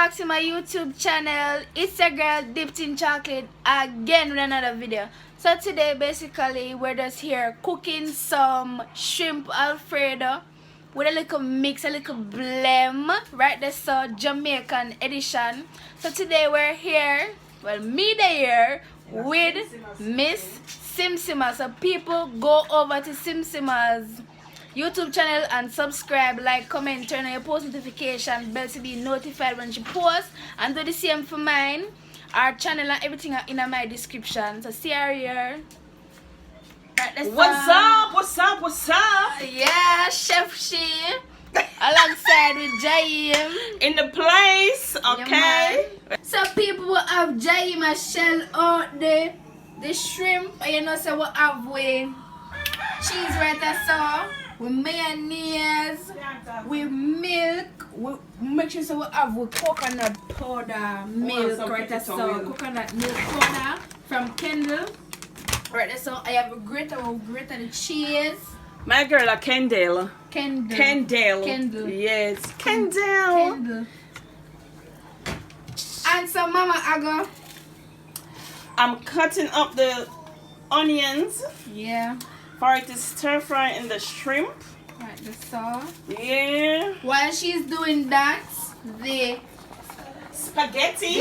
back to my YouTube channel. It's your girl Dipped in Chocolate again with another video. So today basically we're just here cooking some shrimp alfredo with a little mix, a little blem, right? That's so Jamaican edition. So today we're here, well me there with Miss Simsima. So people go over to Simsima's YouTube channel and subscribe, like, comment, turn on your post notification bell to be notified when she posts, and do the same for mine. Our channel and everything are in my description. So see her here. Right, what's up? What's up? What's up? Yeah, Chef She alongside with Jaim in the place, okay? Yeah, so people will have Jaim a shell out the shrimp, you know, so we'll have with cheese right there, so with mayonnaise, with milk, we make sure so we have with coconut powder, milk right there, so coconut milk powder from Kendall. Right there, so I have a grater, we'll grate the cheese. My girl, a Kendall. Kendall. Yes, Kendall. And so Mama, I'm cutting up the onions. Yeah. For it to stir fry in the shrimp. Right, the sauce. Yeah. While she's doing that, the spaghetti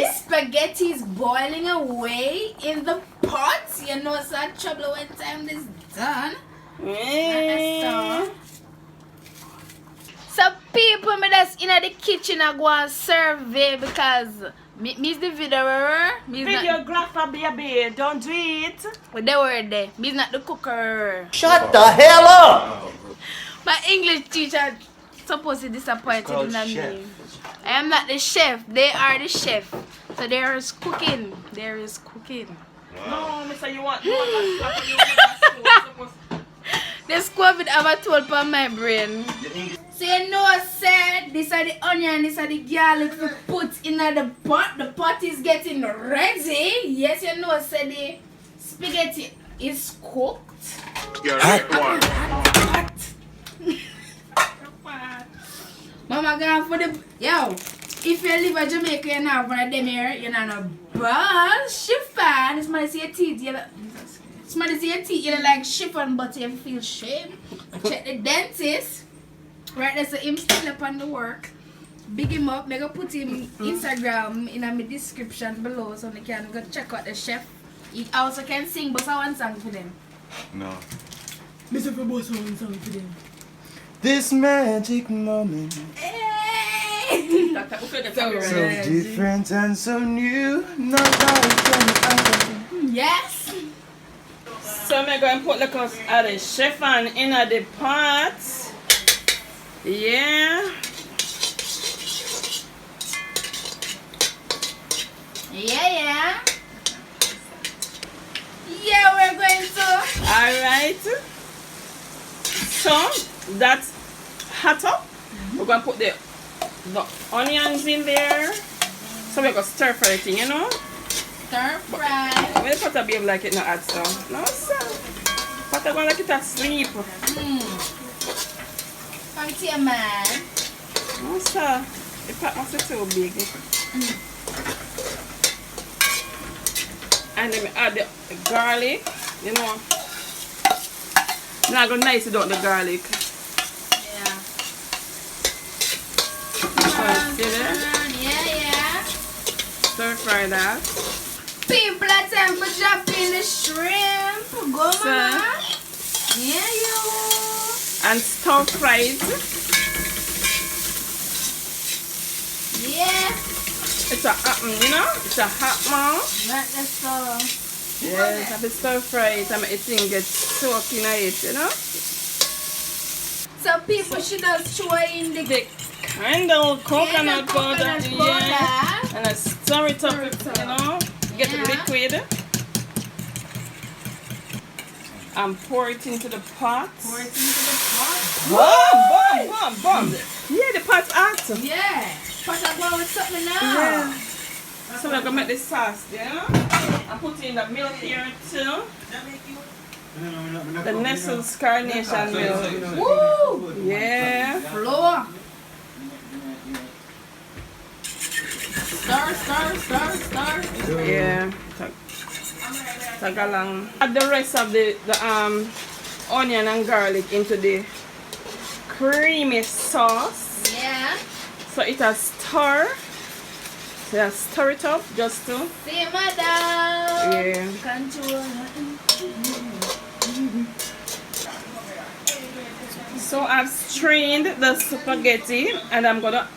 is boiling away in the pot. You know, it's a trouble when time this done. Yeah. So people, me that's in the kitchen I go and survey because me's the videoer. Videographer, baby, don't do it. With the word there, me's not the cooker. Shut the hell up! My English teacher supposed to disappointed in me. I am not the chef. They are the chef. So there is cooking. There is cooking. No, Mister, you want This COVID have a toll on my brain. So you know, said these are the onion, these are the garlic to put in the pot. The pot is getting ready. Yes, you know, said the spaghetti is cooked. You're right one. Mama gone for the if you live in Jamaica, you know for them here, you know no ball chiffon. Somebody see your teeth, somebody see your teeth, you like chiffon, but you feel shame. Check the dentist. Right there, so him still up on the work. Big him up. I'm gonna put him Instagram in my description below so they can go check out the chef. He also can sing but one song for them. No. Mr. Boss one song for them. This magic moment, Hey! so different and so new. Nobody Yes! So I'm going to put the chiffon in the pot. Yeah. Yeah, we're going to. Alright. So that's hot up. We're going to put the onions in there. So we're going to stir fry it, you know? Stir fry. When the pot behave like it not hot, so. No, sir. Pot going like it asleep. Thank you, man. No, sir. The pot must be too big. And then we add the garlic, you know. Now go nice without the garlic. Yeah. Yeah. Stir fry that. People are time for dropping the shrimp. Go, mama. Yeah, you. And stir fry it. Yeah. It's a hot, you know? It's a hot man. Right, that's so. Yes, have to stir fry it and make the thing get soaked in it, you know? So people should just throw in the Kendall coconut powder. powder. Yeah. And I stir it up, you know? Get the liquid. And pour it into the pot. Boom. Yeah, the pot's hot. Yeah. Pot are going with something now. Yeah. So we're going to make the sauce, yeah? I put in the milk here too. The Nestle's carnation milk. Woo! Yeah. Flour. Stir. Yeah. Tag along. Add the rest of the onion and garlic into the creamy sauce. Yeah. So it has stir. So you stir it up just to. Simmer down. Yeah. Control. So I've strained the spaghetti and I'm gonna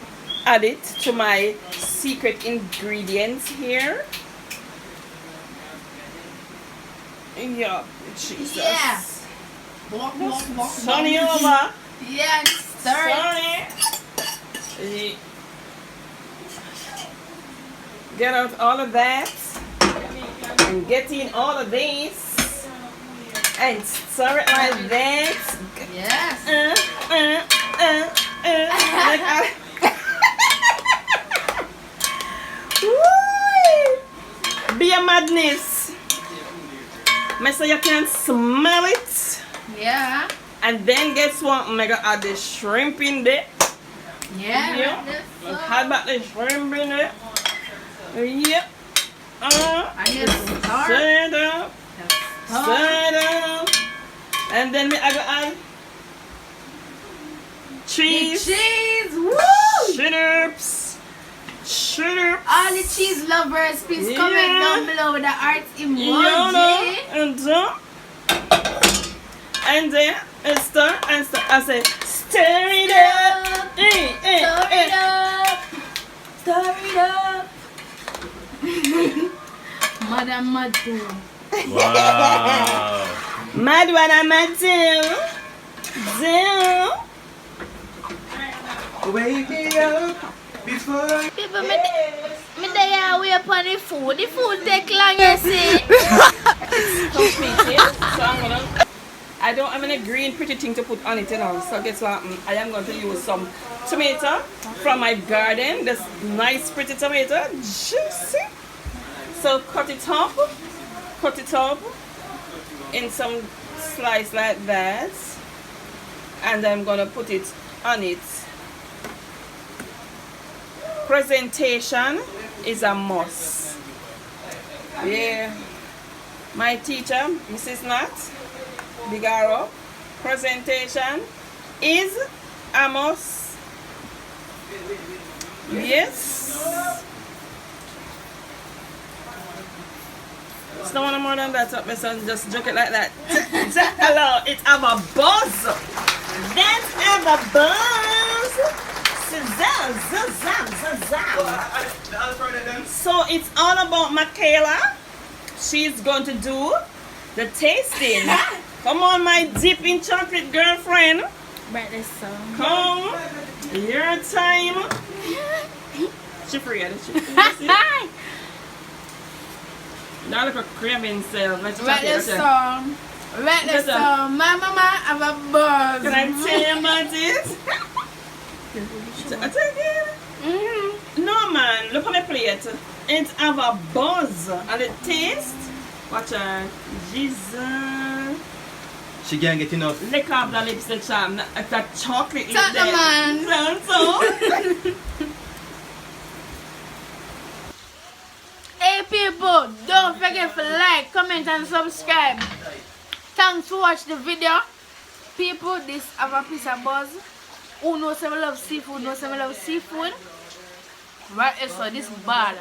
add it to my secret ingredients here. Yeah, Jesus. Yeah. Sunny over. Yeah, stir it. Sunny. Get out all of that and get in all of this and stir it like that. Yes. Woo! Be a madness. So you can smell it. Yeah. And then guess what? I'm gonna add the shrimp in there. Yeah. Add back the shrimp in there. Yep. And you stir. Stir it up. Stir it up. And then I go add cheese. Cheese. Woo! Sugar. All the cheese lovers, please comment down below with the heart emoji. And then stir and stir. I say stir it up. Stir it up. Madam Madu. Wow. Mad what I'm a do. Wake me up before. People, me dey away upon the food. The food take long, you see. So I don't have any green pretty thing to put on it, you know. So guess what? I am going to use some tomato from my garden. This nice pretty tomato, juicy. So cut it up in some slice like that, and I'm gonna put it on it. Presentation is a must. Yeah, my teacher, Mrs. Nat Bigaro, presentation is a must. Yes. It's not one more than that up, my son. Just joke it like that. Hello, it's have a buzz. That's have a buzz. So it's all about Michaela. She's going to do the tasting. Come on, my dipping chocolate girlfriend. Brightly so. Come. Your time. She forget it. Now look at craving self. Let the song. Mama have a buzz. Can I tell you about this? I tell you. No man, look at my plate. It have a buzz and the taste. Watch her. Jesus. She can't get enough. Lick off the lipstick charm. That chocolate is Shut the there. man. So. Hey people, don't forget to like, comment and subscribe. Thanks for watching the video. People, this have a piece of buzz. Who knows I love seafood, knows I love seafood. Right, so this bad.